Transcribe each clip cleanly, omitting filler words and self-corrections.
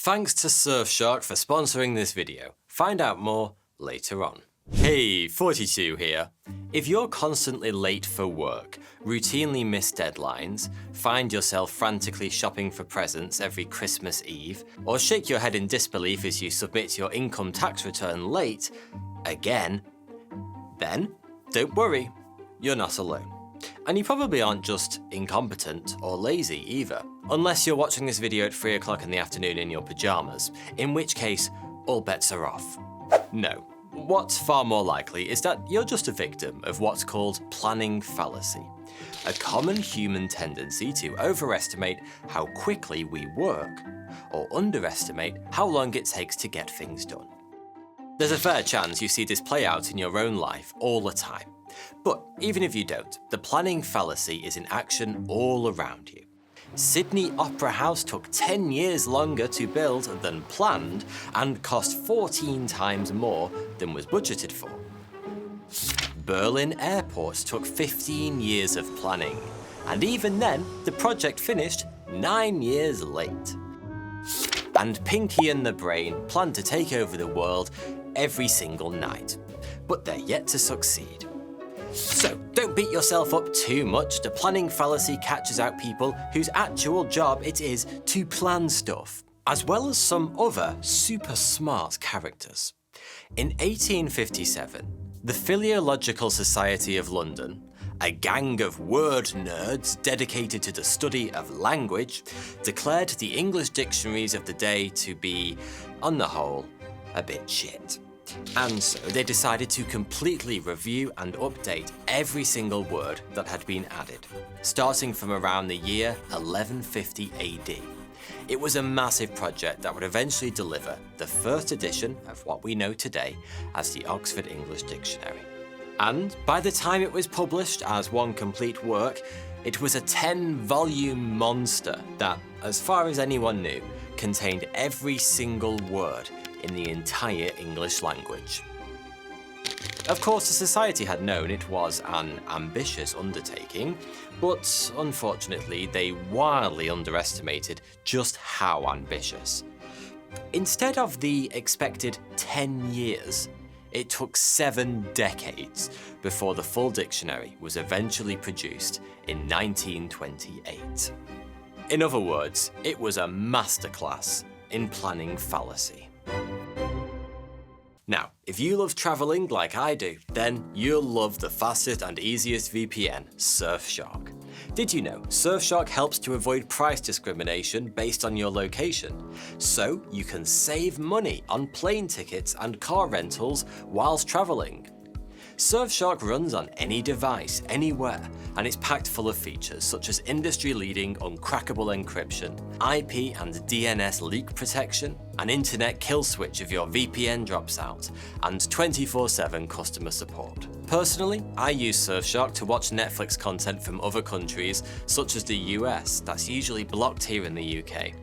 Thanks to Surfshark for sponsoring this video. Find out more later on. Hey, 42 here. If you're constantly late for work, routinely miss deadlines, find yourself frantically shopping for presents every Christmas Eve, or shake your head in disbelief as you submit your income tax return late, again, then don't worry, you're not alone. And you probably aren't just incompetent or lazy either, unless you're watching this video at 3 o'clock in the afternoon in your pajamas, in which case, all bets are off. No. What's far more likely is that you're just a victim of what's called planning fallacy, a common human tendency to overestimate how quickly we work, or underestimate how long it takes to get things done. There's a fair chance you see this play out in your own life all the time. But even if you don't, the planning fallacy is in action all around you. Sydney Opera House took 10 years longer to build than planned and cost 14 times more than was budgeted for. Berlin Airport took 15 years of planning, and even then, the project finished 9 years late. And Pinky and the Brain plan to take over the world every single night, but they're yet to succeed. So don't beat yourself up too much. The planning fallacy catches out people whose actual job it is to plan stuff, as well as some other super smart characters. In 1857, the Philological Society of London, a gang of word nerds dedicated to the study of language, declared the English dictionaries of the day to be, on the whole, a bit shit. And so they decided to completely review and update every single word that had been added, starting from around the year 1150 AD. It was a massive project that would eventually deliver the first edition of what we know today as the Oxford English Dictionary. And by the time it was published as one complete work, it was a 10-volume monster that, as far as anyone knew, contained every single word in the entire English language. Of course, the society had known it was an ambitious undertaking, but unfortunately they wildly underestimated just how ambitious. Instead of the expected 10 years, it took 7 decades before the full dictionary was eventually produced in 1928. In other words, it was a masterclass in planning fallacy. Now, if you love traveling like I do, then you'll love the fastest and easiest VPN, Surfshark. Did you know Surfshark helps to avoid price discrimination based on your location, so you can save money on plane tickets and car rentals whilst traveling? Surfshark runs on any device, anywhere, and it's packed full of features such as industry-leading uncrackable encryption, IP and DNS leak protection, an internet kill switch if your VPN drops out, and 24/7 customer support. Personally, I use Surfshark to watch Netflix content from other countries, such as the US, that's usually blocked here in the UK.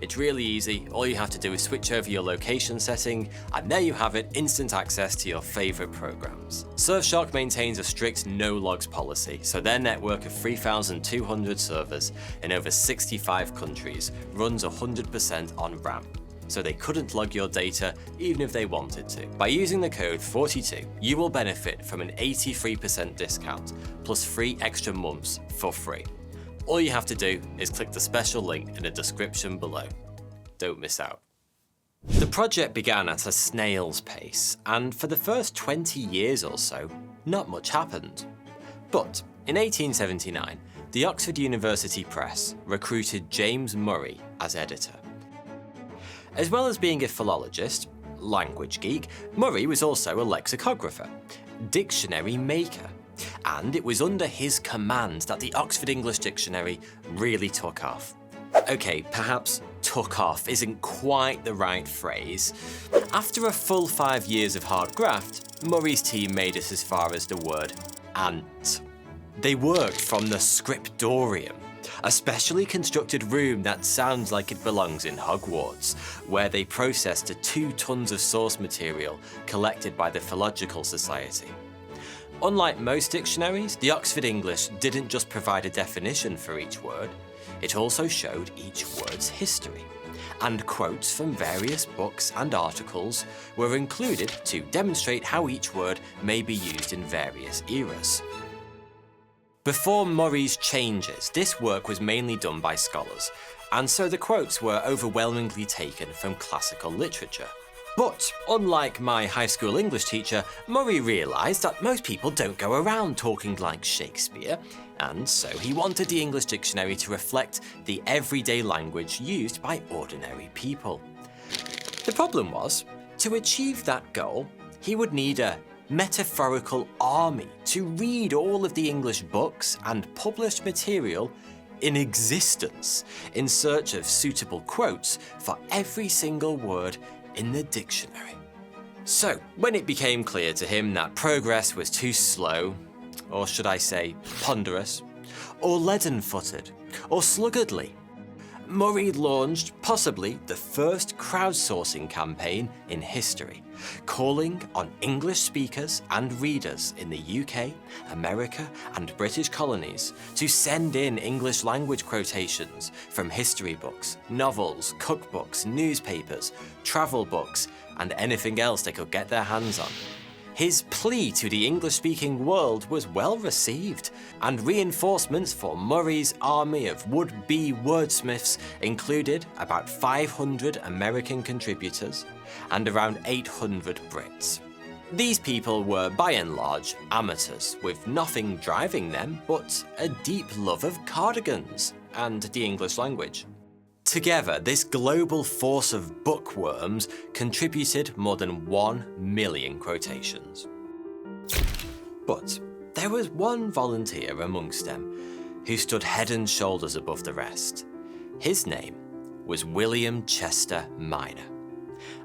It's really easy, all you have to do is switch over your location setting, and there you have it, instant access to your favourite programs. Surfshark maintains a strict no-logs policy, so their network of 3,200 servers in over 65 countries runs 100% on RAM, so they couldn't log your data even if they wanted to. By using the code 42, you will benefit from an 83% discount, plus 3 extra months for free. All you have to do is click the special link in the description below. Don't miss out. The project began at a snail's pace, and for the first 20 years or so, not much happened. But in 1879, the Oxford University Press recruited James Murray as editor. As well as being a philologist, language geek, Murray was also a lexicographer, dictionary maker. And it was under his command that the Oxford English Dictionary really took off. Okay, perhaps took off isn't quite the right phrase. After a full 5 years of hard graft, Murray's team made it as far as the word ant. They worked from the scriptorium, a specially constructed room that sounds like it belongs in Hogwarts, where they processed the 2 tons of source material collected by the Philological Society. Unlike most dictionaries, the Oxford English didn't just provide a definition for each word, it also showed each word's history. and quotes from various books and articles were included to demonstrate how each word may be used in various eras. Before Murray's changes, this work was mainly done by scholars, and so the quotes were overwhelmingly taken from classical literature. But, unlike my high school English teacher, Murray realised that most people don't go around talking like Shakespeare, and so he wanted the English dictionary to reflect the everyday language used by ordinary people. The problem was, to achieve that goal, he would need a metaphorical army to read all of the English books and published material in existence in search of suitable quotes for every single word in the dictionary. So, when it became clear to him that progress was too slow, or should I say ponderous, or leaden-footed, or sluggardly, Murray launched possibly the first crowdsourcing campaign in history, calling on English speakers and readers in the UK, America, and British colonies to send in English language quotations from history books, novels, cookbooks, newspapers, travel books, and anything else they could get their hands on. His plea to the English-speaking world was well received, and reinforcements for Murray's army of would-be wordsmiths included about 500 American contributors and around 800 Brits. These people were by and large amateurs, with nothing driving them but a deep love of cardigans and the English language. Together, this global force of bookworms contributed more than 1 million quotations. But there was one volunteer amongst them who stood head and shoulders above the rest. His name was William Chester Minor,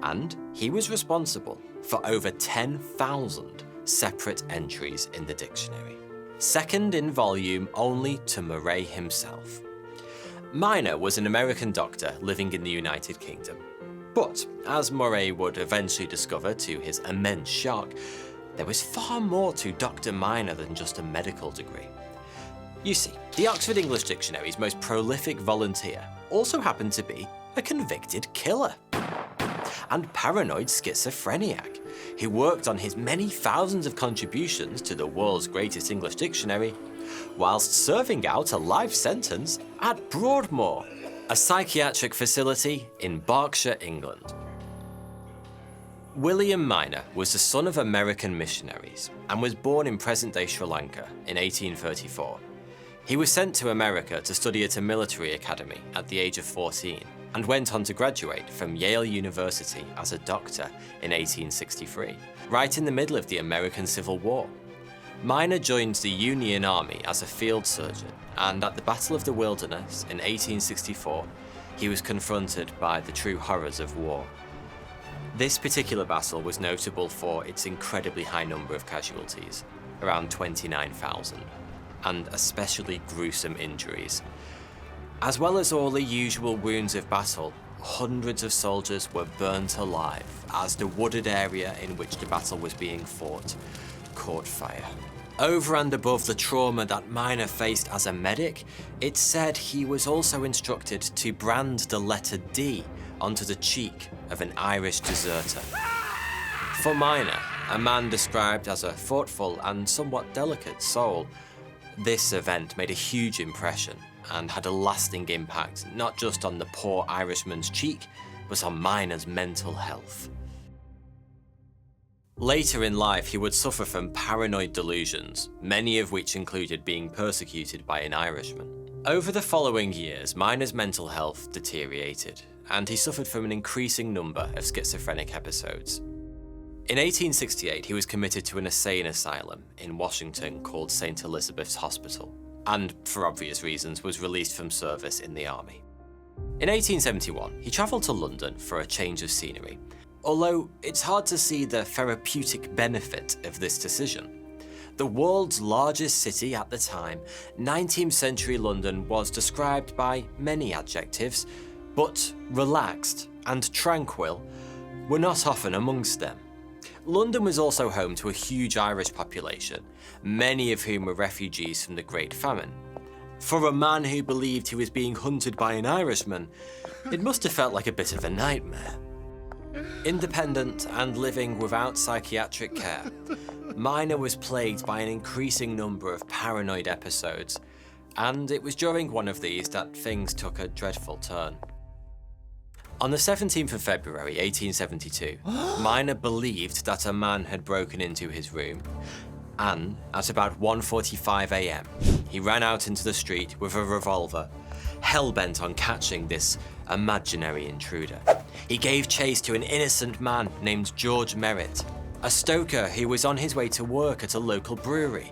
and he was responsible for over 10,000 separate entries in the dictionary, second in volume only to Murray himself. Minor was an American doctor living in the United Kingdom. But, as Murray would eventually discover to his immense shock, there was far more to Dr. Minor than just a medical degree. You see, the Oxford English Dictionary's most prolific volunteer also happened to be a convicted killer and paranoid schizophrenic who worked on his many thousands of contributions to the world's greatest English dictionary whilst serving out a life sentence at Broadmoor, a psychiatric facility in Berkshire, England. William Minor was the son of American missionaries and was born in present-day Sri Lanka in 1834. He was sent to America to study at a military academy at the age of 14 and went on to graduate from Yale University as a doctor in 1863, right in the middle of the American Civil War. Minor joined the Union Army as a field surgeon, and at the Battle of the Wilderness in 1864, he was confronted by the true horrors of war. This particular battle was notable for its incredibly high number of casualties, around 29,000, and especially gruesome injuries. As well as all the usual wounds of battle, hundreds of soldiers were burnt alive as the wooded area in which the battle was being fought caught fire. Over and above the trauma that Minor faced as a medic, it's said he was also instructed to brand the letter D onto the cheek of an Irish deserter. For Minor, a man described as a thoughtful and somewhat delicate soul, this event made a huge impression and had a lasting impact not just on the poor Irishman's cheek, but on Minor's mental health. Later in life, he would suffer from paranoid delusions, many of which included being persecuted by an Irishman. Over the following years, Minor's mental health deteriorated, and he suffered from an increasing number of schizophrenic episodes. In 1868, he was committed to an insane asylum in Washington called St. Elizabeth's Hospital, and, for obvious reasons, was released from service in the army. In 1871, he travelled to London for a change of scenery, although it's hard to see the therapeutic benefit of this decision. The world's largest city at the time, 19th century London was described by many adjectives, but relaxed and tranquil were not often amongst them. London was also home to a huge Irish population, many of whom were refugees from the Great Famine. For a man who believed he was being hunted by an Irishman, it must have felt like a bit of a nightmare. Independent and living without psychiatric care, Minor was plagued by an increasing number of paranoid episodes, and it was during one of these that things took a dreadful turn. On the 17th of February 1872, Minor believed that a man had broken into his room, and at about 1:45 a.m, he ran out into the street with a revolver, hell-bent on catching this imaginary intruder. He gave chase to an innocent man named George Merritt, a stoker who was on his way to work at a local brewery,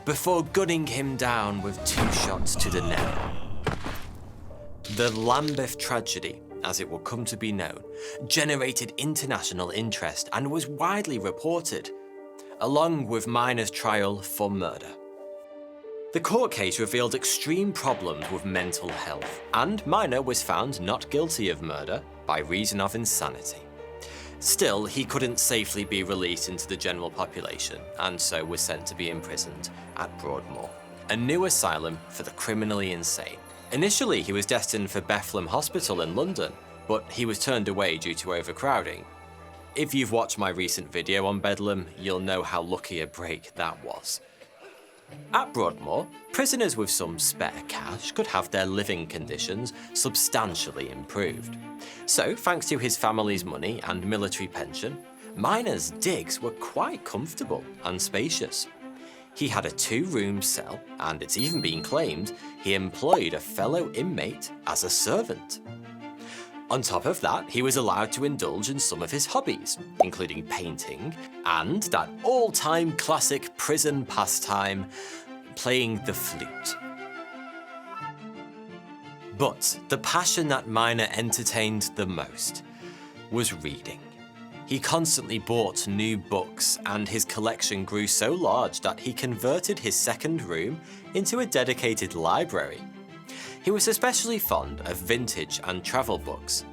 before gunning him down with 2 shots to the neck. The Lambeth tragedy, as it will come to be known, generated international interest and was widely reported, along with Minor's trial for murder. The court case revealed extreme problems with mental health, and Minor was found not guilty of murder by reason of insanity. Still, he couldn't safely be released into the general population, and so was sent to be imprisoned at Broadmoor, a new asylum for the criminally insane. Initially, he was destined for Bethlehem Hospital in London, but he was turned away due to overcrowding. If you've watched my recent video on Bedlam, you'll know how lucky a break that was. At Broadmoor, prisoners with some spare cash could have their living conditions substantially improved. So, thanks to his family's money and military pension, Minor's digs were quite comfortable and spacious. He had a 2-room cell, and it's even been claimed he employed a fellow inmate as a servant. On top of that, he was allowed to indulge in some of his hobbies, including painting, and that all-time classic prison pastime, playing the flute. But the passion that Minor entertained the most was reading. He constantly bought new books, and his collection grew so large that he converted his second room into a dedicated library. He was especially fond of vintage and travel books,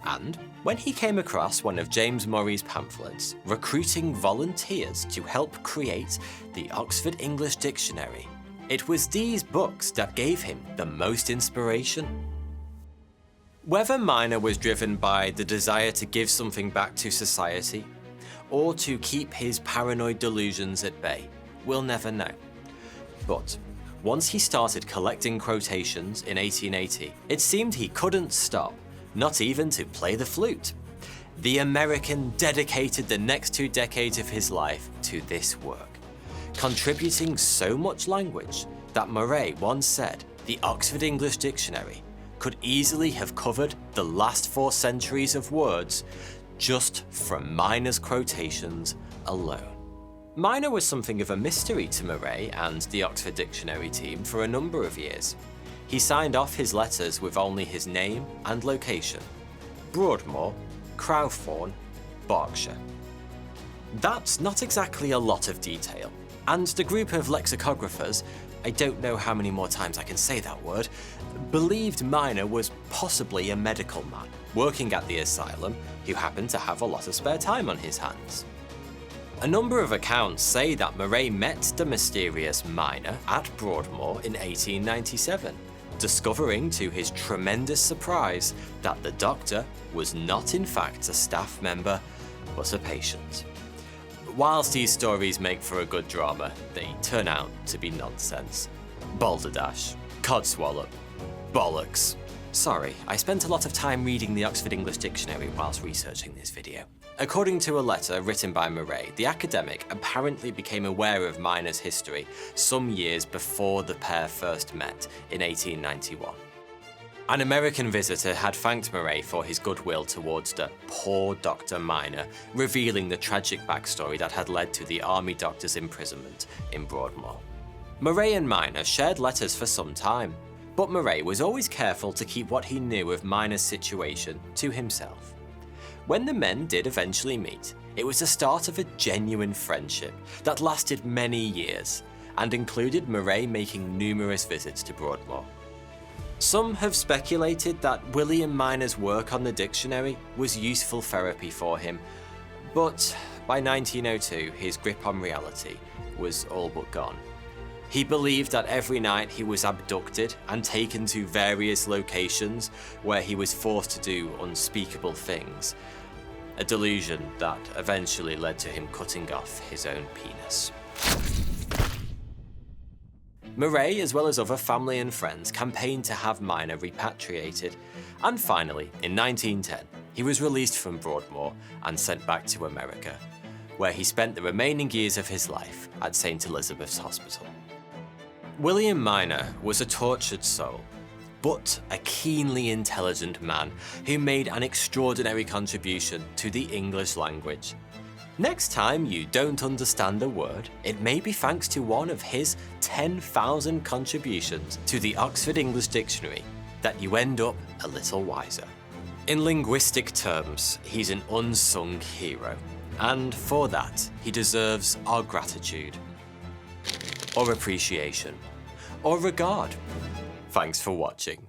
and when he came across one of James Murray's pamphlets recruiting volunteers to help create the Oxford English Dictionary, it was these books that gave him the most inspiration. Whether Minor was driven by the desire to give something back to society, or to keep his paranoid delusions at bay, we'll never know. But once he started collecting quotations in 1880, it seemed he couldn't stop, not even to play the flute. The American dedicated the next 2 decades of his life to this work, contributing so much language that Murray once said the Oxford English Dictionary could easily have covered the last 4 centuries of words just from Minor's quotations alone. Minor was something of a mystery to Murray and the Oxford Dictionary team for a number of years. He signed off his letters with only his name and location: Broadmoor, Crowthorne, Berkshire. That's not exactly a lot of detail, and the group of lexicographers, I don't know how many more times I can say that word, believed Minor was possibly a medical man working at the asylum who happened to have a lot of spare time on his hands. A number of accounts say that Murray met the mysterious Minor at Broadmoor in 1897, discovering to his tremendous surprise that the doctor was not in fact a staff member, but a patient. Whilst these stories make for a good drama, they turn out to be nonsense. Balderdash, codswallop, bollocks. Sorry, I spent a lot of time reading the Oxford English Dictionary whilst researching this video. According to a letter written by Murray, the academic apparently became aware of Minor's history some years before the pair first met in 1891. An American visitor had thanked Murray for his goodwill towards the poor Dr. Minor, revealing the tragic backstory that had led to the army doctor's imprisonment in Broadmoor. Murray and Minor shared letters for some time, but Murray was always careful to keep what he knew of Minor's situation to himself. When the men did eventually meet, it was the start of a genuine friendship that lasted many years, and included Murray making numerous visits to Broadmoor. Some have speculated that William Minor's work on the dictionary was useful therapy for him, but by 1902 his grip on reality was all but gone. He believed that every night he was abducted and taken to various locations where he was forced to do unspeakable things, a delusion that eventually led to him cutting off his own penis. Murray, as well as other family and friends, campaigned to have Minor repatriated, and finally, in 1910, he was released from Broadmoor and sent back to America, where he spent the remaining years of his life at St. Elizabeth's Hospital. William Minor was a tortured soul, but a keenly intelligent man who made an extraordinary contribution to the English language. Next time you don't understand a word, it may be thanks to one of his 10,000 contributions to the Oxford English Dictionary that you end up a little wiser. In linguistic terms, he's an unsung hero, and for that, he deserves our gratitude, or appreciation, or regard. Thanks for watching.